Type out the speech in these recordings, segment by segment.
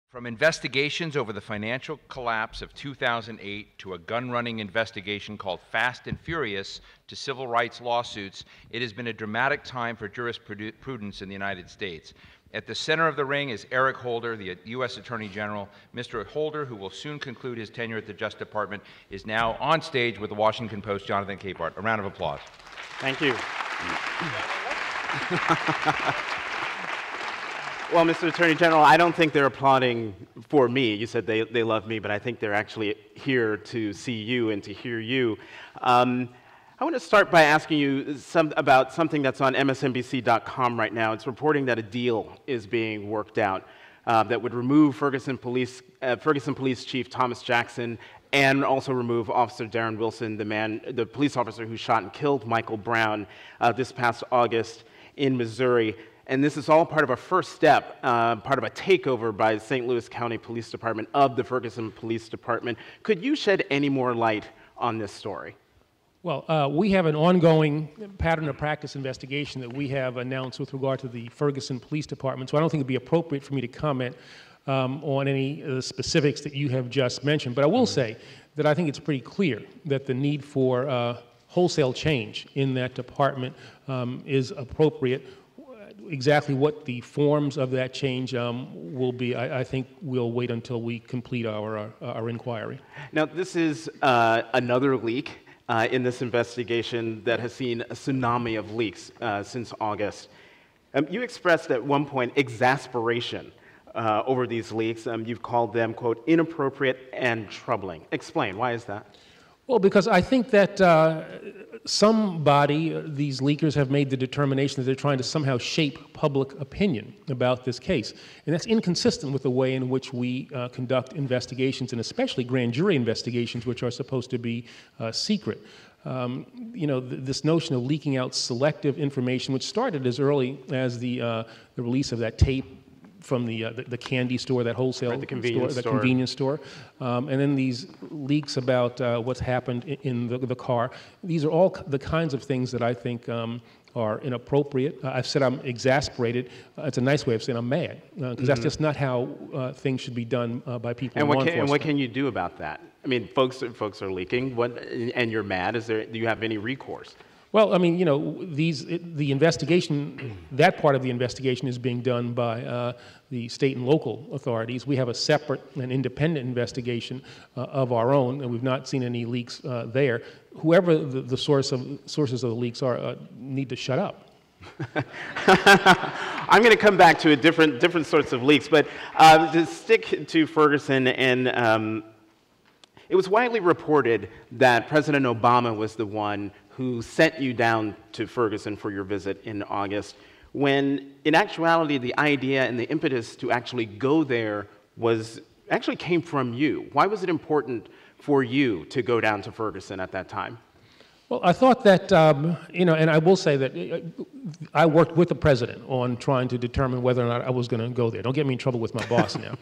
From investigations over the financial collapse of 2008 to a gun-running investigation called Fast and Furious to civil rights lawsuits, it has been a dramatic time for jurisprudence in the United States. At the center of the ring is Eric Holder, the U.S. Attorney General. Mr. Holder, who will soon conclude his tenure at the Justice Department, is now on stage with the Washington Post's Jonathan Capehart. A round of applause. Thank you. Well, Mr. Attorney General, I don't think they're applauding for me. You said they love me, but I think they're actually here to see you and to hear you. I want to start by asking you about something that's on MSNBC.com right now. It's reporting that a deal is being worked out that would remove Ferguson Police Chief Thomas Jackson and also remove Officer Darren Wilson, the police officer who shot and killed Michael Brown this past August in Missouri. And this is all part of a first step, part of a takeover by the St. Louis County Police Department of the Ferguson Police Department. Could you shed any more light on this story? Well, we have an ongoing pattern of practice investigation that we have announced with regard to the Ferguson Police Department, so I don't think it would be appropriate for me to comment on any of the specifics that you have just mentioned. But I will say that I think it's pretty clear that the need for wholesale change in that department is appropriate. Exactly what the forms of that change will be, I think we'll wait until we complete our inquiry. Now, this is another leak in this investigation that has seen a tsunami of leaks since August. You expressed at one point exasperation over these leaks. You've called them, quote, inappropriate and troubling. Explain, why is that? Well, because I think that these leakers have made the determination that they're trying to somehow shape public opinion about this case. And that's inconsistent with the way in which we conduct investigations, and especially grand jury investigations, which are supposed to be secret. This notion of leaking out selective information, which started as early as the release of that tape from the candy store, that wholesale the convenience store, convenience store, and then these leaks about what's happened in the car. These are all the kinds of things that I think are inappropriate. I've said I'm exasperated. It's a nice way of saying I'm mad, because that's just not how things should be done by people in law enforcement. And what can you do about that? I mean, folks are leaking, and you're mad. Do you have any recourse? Well, I mean, the investigation, that part of the investigation is being done by the state and local authorities. We have a separate and independent investigation of our own, and we've not seen any leaks there. Whoever the sources of the leaks are need to shut up. I'm going to come back to different sorts of leaks, but to stick to Ferguson, and it was widely reported that President Obama was the one who sent you down to Ferguson for your visit in August, when in actuality the idea and the impetus to actually go there actually came from you. Why was it important for you to go down to Ferguson at that time? Well, I thought that, and I will say that I worked with the president on trying to determine whether or not I was going to go there. Don't get me in trouble with my boss now.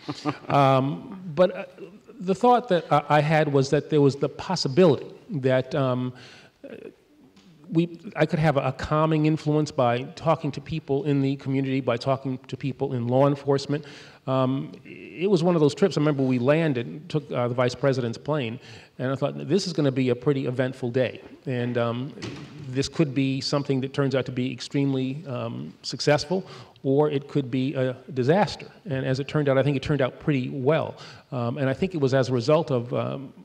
But the thought that I had was that there was the possibility that I could have a calming influence by talking to people in the community, by talking to people in law enforcement. It was one of those trips. I remember we landed, took the vice president's plane, and I thought, this is going to be a pretty eventful day. And this could be something that turns out to be extremely successful, or it could be a disaster. And as it turned out, I think it turned out pretty well. And I think it was as a result of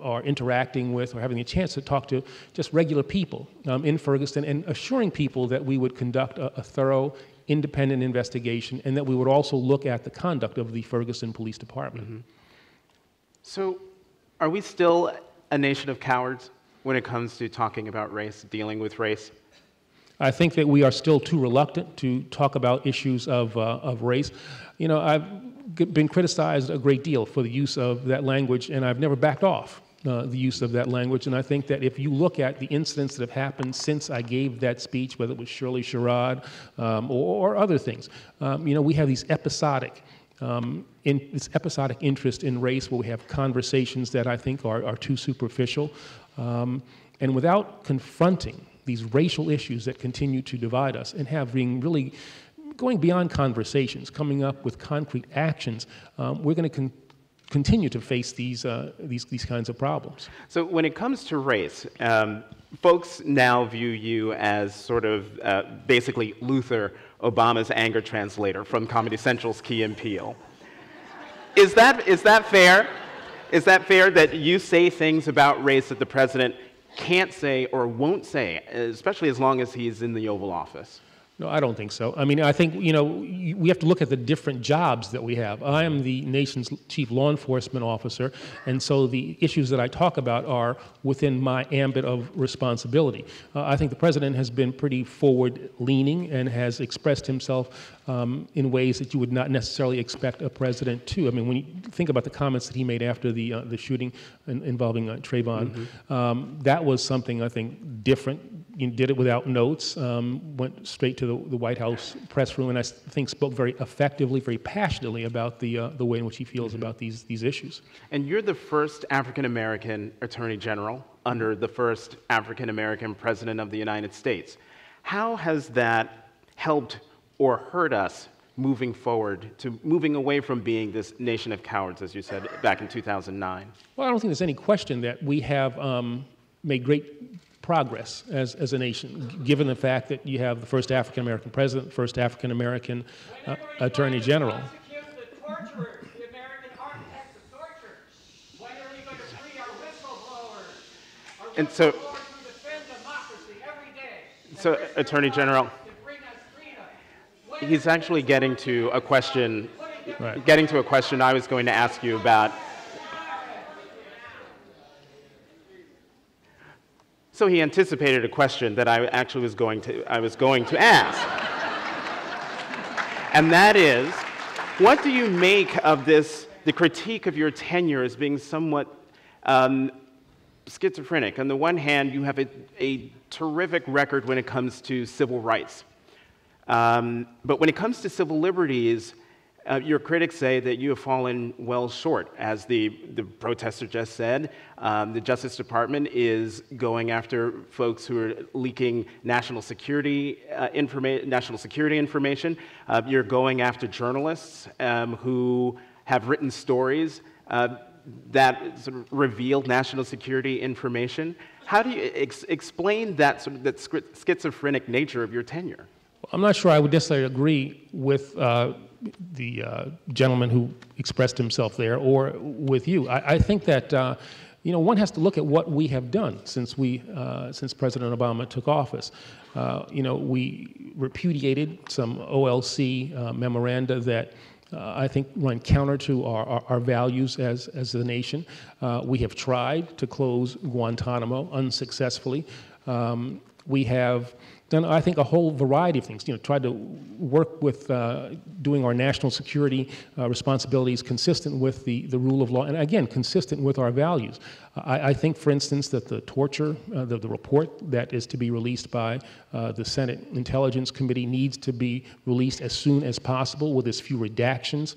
our interacting with or having a chance to talk to just regular people in Ferguson and assuring people that we would conduct a thorough, independent investigation, and that we would also look at the conduct of the Ferguson Police Department. Mm-hmm. So, are we still a nation of cowards when it comes to talking about race, dealing with race? I think that we are still too reluctant to talk about issues of race. I've been criticized a great deal for the use of that language, and I've never backed off the use of that language. And I think that if you look at the incidents that have happened since I gave that speech, whether it was Shirley Sherrod or other things, we have these episodic interest in race where we have conversations that I think are too superficial. And without confronting these racial issues that continue to divide us and having really going beyond conversations, coming up with concrete actions, we're going to continue to face these kinds of problems. So when it comes to race, folks now view you as sort of basically Luther, Obama's anger translator from Comedy Central's Key and Peele. Is that fair? Is that fair that you say things about race that the president can't say or won't say, especially as long as he's in the Oval Office? No, I don't think so. I mean, I think, we have to look at the different jobs that we have. I am the nation's chief law enforcement officer, and so the issues that I talk about are within my ambit of responsibility. I think the president has been pretty forward-leaning and has expressed himself in ways that you would not necessarily expect a president to. I mean, when you think about the comments that he made after the shooting involving Trayvon, that was something, I think, different. You did it without notes, went straight to the White House press room, and I think spoke very effectively, very passionately about the way in which he feels about these issues. And you're the first African-American Attorney General under the first African-American President of the United States. How has that helped or hurt us moving forward, to moving away from being this nation of cowards, as you said back in 2009? Well, I don't think there's any question that we have made great progress as a nation, given the fact that you have the first African-American president, first African-American attorney general. And so, Attorney General, he's actually getting to a question, I was going to ask you about. So he anticipated a question that I actually was going to ask. And that is, what do you make of the critique of your tenure as being somewhat schizophrenic? On the one hand, you have a terrific record when it comes to civil rights. But when it comes to civil liberties, your critics say that you have fallen well short. As the protester just said, the Justice Department is going after folks who are leaking national security information. You're going after journalists who have written stories that sort of revealed national security information. How do you explain that schizophrenic nature of your tenure? I'm not sure I would necessarily agree with the gentleman who expressed himself there, or with you. I think that one has to look at what we have done since President Obama took office. We repudiated some OLC memoranda that I think run counter to our values as a nation. We have tried to close Guantanamo unsuccessfully. We have done, I think, a whole variety of things. Tried to work with doing our national security responsibilities consistent with the rule of law, and again, consistent with our values. I think, for instance, that the torture, the report that is to be released by the Senate Intelligence Committee needs to be released as soon as possible with as few redactions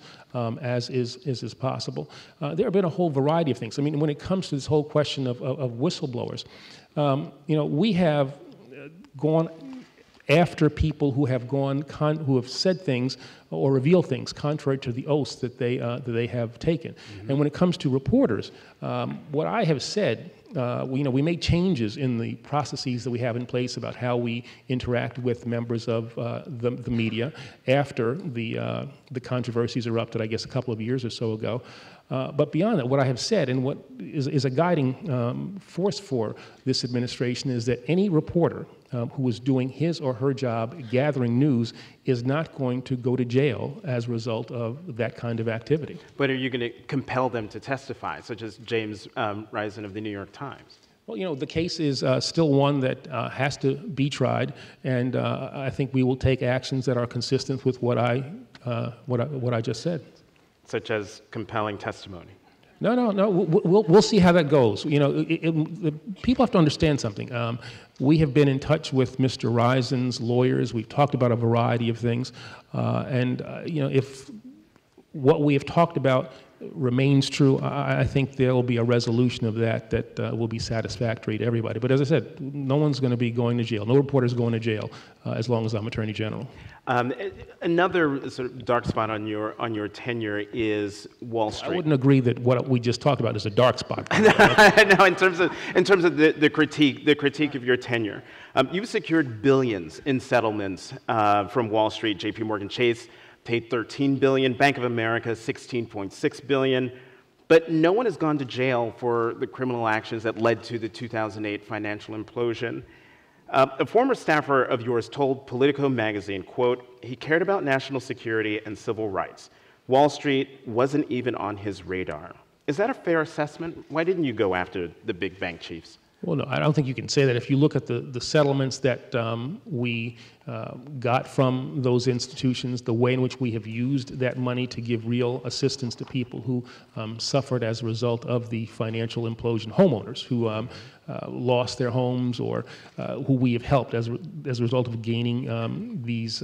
as is possible. There have been a whole variety of things. I mean, when it comes to this whole question of whistleblowers, we have gone after people who have who have said things or revealed things contrary to the oaths that they have taken. Mm-hmm. And when it comes to reporters, what I have said, we made changes in the processes that we have in place about how we interact with members of the media after the controversies erupted, I guess, a couple of years or so ago. But beyond that, what I have said, and what is a guiding force for this administration, is that any reporter who is doing his or her job gathering news is not going to go to jail as a result of that kind of activity. But are you going to compel them to testify, such as James Risen of the New York Times? Well, the case is still one that has to be tried, and I think we will take actions that are consistent with what I just said. Such as compelling testimony? No. We'll see how that goes. People have to understand something. We have been in touch with Mr. Risen's lawyers. We've talked about a variety of things, and if what we have talked about remains true, I think there will be a resolution of that will be satisfactory to everybody. But as I said, no one's going to be going to jail. No reporter's going to jail as long as I'm Attorney General. Another sort of dark spot on your tenure is Wall Street. I wouldn't agree that what we just talked about is a dark spot. No, in terms of the critique of your tenure, you've secured billions in settlements from Wall Street. J.P. Morgan Chase paid $13 billion, Bank of America $16.6 billion, but no one has gone to jail for the criminal actions that led to the 2008 financial implosion. A former staffer of yours told Politico magazine, quote, he cared about national security and civil rights. Wall Street wasn't even on his radar. Is that a fair assessment? Why didn't you go after the big bank chiefs? Well, no, I don't think you can say that. If you look at the settlements that we got from those institutions, the way in which we have used that money to give real assistance to people who suffered as a result of the financial implosion, homeowners who lost their homes or who we have helped as a result of gaining these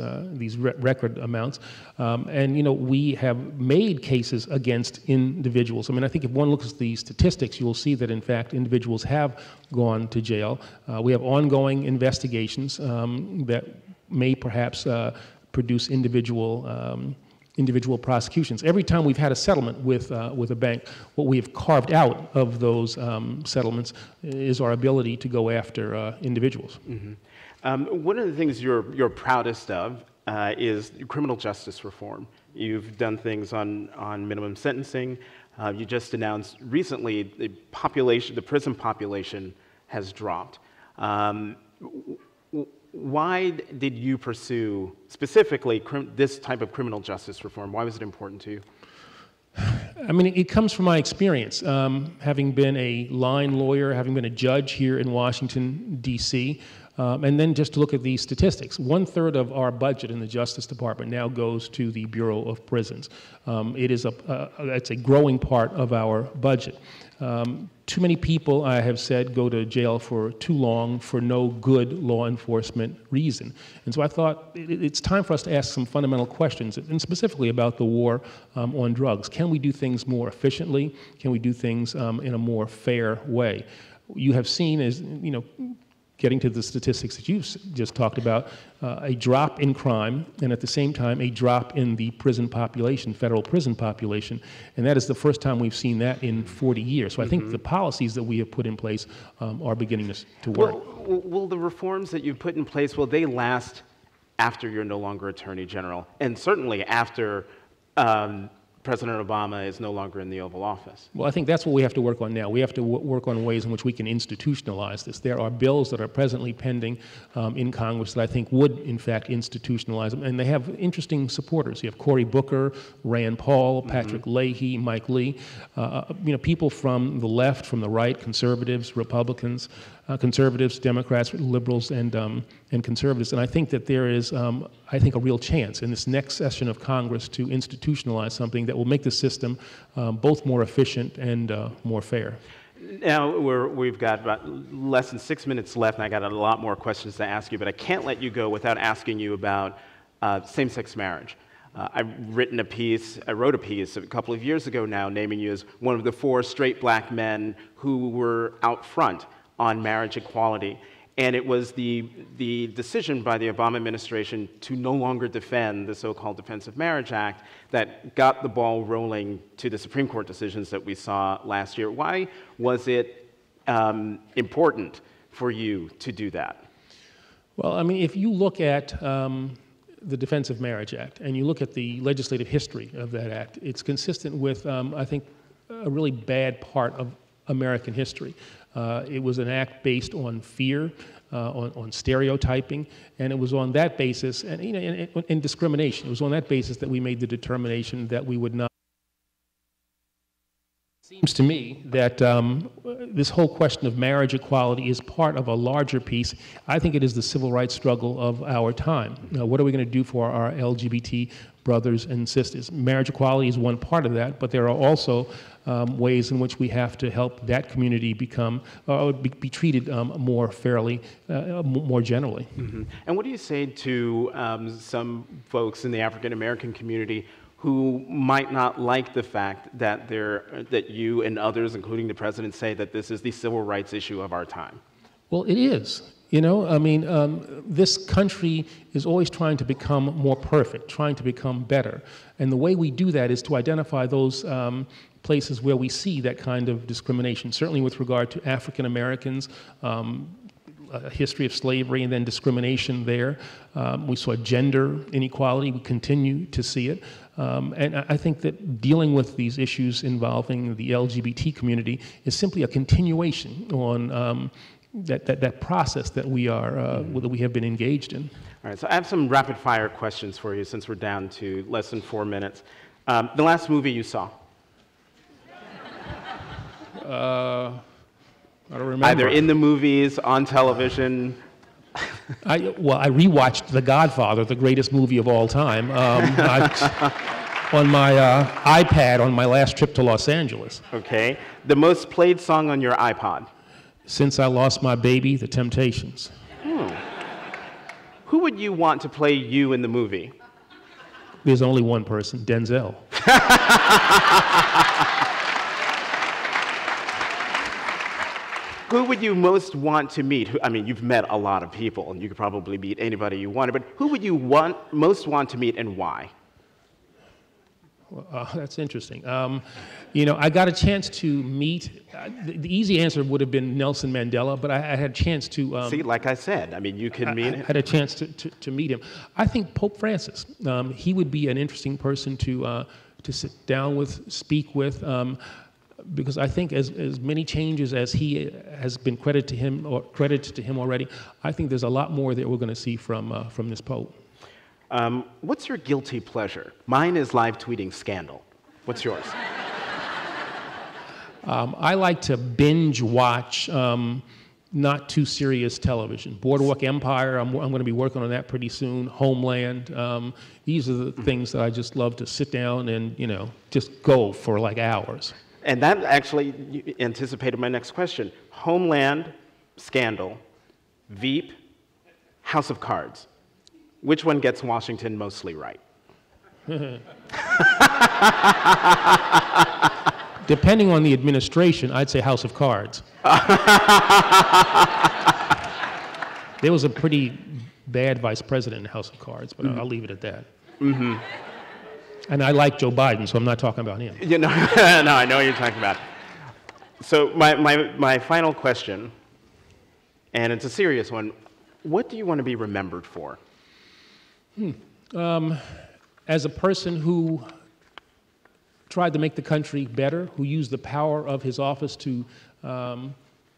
record amounts. And, you know, we have made cases against individuals. I mean, I think if one looks at the statistics, you will see that, in fact, individuals have gone to jail. We have ongoing investigations that may perhaps produce individual prosecutions. Every time we've had a settlement with a bank, what we have carved out of those settlements is our ability to go after individuals. Mm-hmm. One of the things you're proudest of is criminal justice reform. You've done things on minimum sentencing. You just announced recently the prison population has dropped. Why did you pursue specifically this type of criminal justice reform? Why was it important to you? I mean, it comes from my experience, having been a line lawyer, having been a judge here in Washington, D.C., and then just to look at these statistics. 1/3 of our budget in the Justice Department now goes to the Bureau of Prisons. It's a growing part of our budget. Too many people, I have said, go to jail for too long for no good law enforcement reason. And so I thought it's time for us to ask some fundamental questions, and specifically about the war on drugs. Can we do things more efficiently? Can we do things in a more fair way? You have seen, as you know, getting to the statistics that you've just talked about, a drop in crime, and at the same time, a drop in the prison population, federal prison population. And that is the first time we've seen that in 40 years. So I think the policies that we have put in place are beginning to work. Will the reforms that you've put in place, will they last after you're no longer Attorney General? And certainly after President Obama is no longer in the Oval Office? Well, I think that's what we have to work on now. We have to work on ways in which we can institutionalize this. There are bills that are presently pending in Congress that I think would, in fact, institutionalize them, and they have interesting supporters. You have Cory Booker, Rand Paul, Patrick Leahy, Mike Lee, people from the left, from the right, conservatives, Republicans, conservatives, Democrats, liberals, and conservatives. And I think that there is, a real chance in this next session of Congress to institutionalize something that will make the system both more efficient and more fair. Now, we've got about less than 6 minutes left, and I got a lot more questions to ask you, but I can't let you go without asking you about same-sex marriage. I wrote a piece a couple of years ago now naming you as one of the 4 straight black men who were out front on marriage equality. And it was the decision by the Obama administration to no longer defend the so-called Defense of Marriage Act that got the ball rolling to the Supreme Court decisions that we saw last year. Why was it important for you to do that? Well, I mean, if you look at the Defense of Marriage Act and you look at the legislative history of that act, it's consistent with, I think, a really bad part of American history. It was an act based on fear, on stereotyping, and it was on that basis, and discrimination. It was on that basis that we made the determination that we would not. It seems to me that this whole question of marriage equality is part of a larger piece. I think it is the civil rights struggle of our time. What are we going to do for our LGBT brothers and sisters? Marriage equality is one part of that, but there are also ways in which we have to help that community be treated more fairly, more generally. Mm-hmm. And what do you say to some folks in the African American community who might not like the fact that that you and others, including the president, say that this is the civil rights issue of our time? Well, it is. You know, I mean, this country is always trying to become more perfect, trying to become better. And the way we do that is to identify those places where we see that kind of discrimination, certainly with regard to African Americans, a history of slavery and then discrimination there. We saw gender inequality. We continue to see it. And I think that dealing with these issues involving the LGBT community is simply a continuation on that process that we have been engaged in. All right, so I have some rapid fire questions for you since we're down to less than 4 minutes. The last movie you saw? I don't remember. Either in the movies, on television. I rewatched The Godfather, the greatest movie of all time, on my iPad on my last trip to Los Angeles. Okay. The most played song on your iPod? Since I Lost My Baby, The Temptations. Who would you want to play you in the movie? There's only one person, Denzel. Who would you most want to meet? I mean, you've met a lot of people, and you could probably meet anybody you wanted, but who would you most want to meet and why? That's interesting. You know, I got a chance to meet, the easy answer would have been Nelson Mandela, but I had a chance to... See, like I said, I mean, you can meet him. I had a chance to meet him. I think Pope Francis, he would be an interesting person to sit down with, speak with, because I think as many changes as he has been credited to him already, I think there's a lot more that we're going to see from this Pope. What's your guilty pleasure? Mine is live tweeting scandal. What's yours? I like to binge watch not too serious television. Boardwalk Empire, I'm going to be working on that pretty soon. Homeland. These are the things that I just love to sit down and, you know, just go for like hours. And that actually anticipated my next question. Homeland, Scandal, Veep, House of Cards. Which one gets Washington mostly right? Depending on the administration, I'd say House of Cards. There was a pretty bad vice president in House of Cards, but I'll leave it at that. Mm-hmm. And I like Joe Biden, so I'm not talking about him. You know, no, I know what you're talking about. So my final question, and it's a serious one, what do you want to be remembered for? As a person who tried to make the country better, who used the power of his office to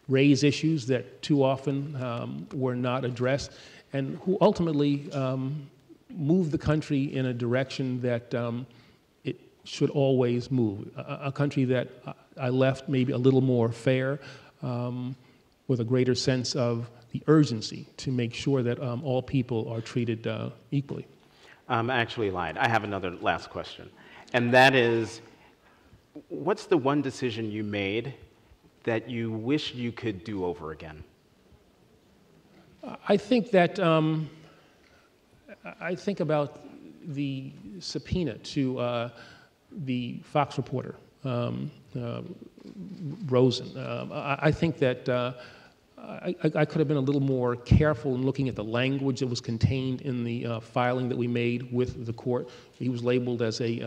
raise issues that too often were not addressed, and who ultimately moved the country in a direction that it should always move. A country that I left maybe a little more fair, with a greater sense of the urgency to make sure that all people are treated equally. I actually lied. I have another last question. And that is, what's the one decision you made that you wish you could do over again? I think that, I think about the subpoena to the Fox reporter, Rosen. I think that I could have been a little more careful in looking at the language that was contained in the filing that we made with the court. He was labeled as a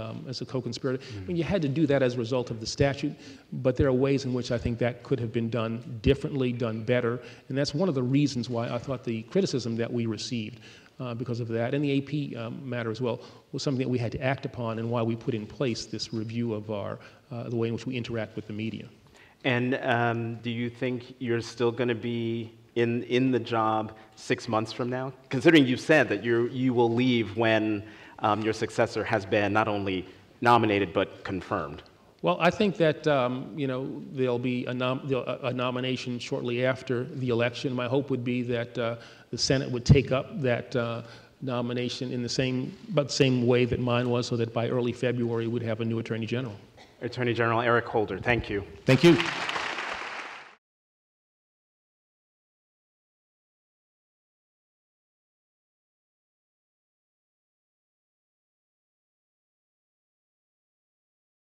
co-conspirator. I mean, you had to do that as a result of the statute, but there are ways in which I think that could have been done differently, done better, and that's one of the reasons why I thought the criticism that we received because of that, and the AP matter as well, was something that we had to act upon, and why we put in place this review of the way in which we interact with the media. And do you think you're still going to be in the job 6 months from now? Considering you said that you will leave when your successor has been not only nominated but confirmed. Well, I think that you know, there'll be a nomination shortly after the election. My hope would be that the Senate would take up that nomination in the same way that mine was, so that by early February we'd have a new Attorney General. Attorney General Eric Holder, thank you. Thank you.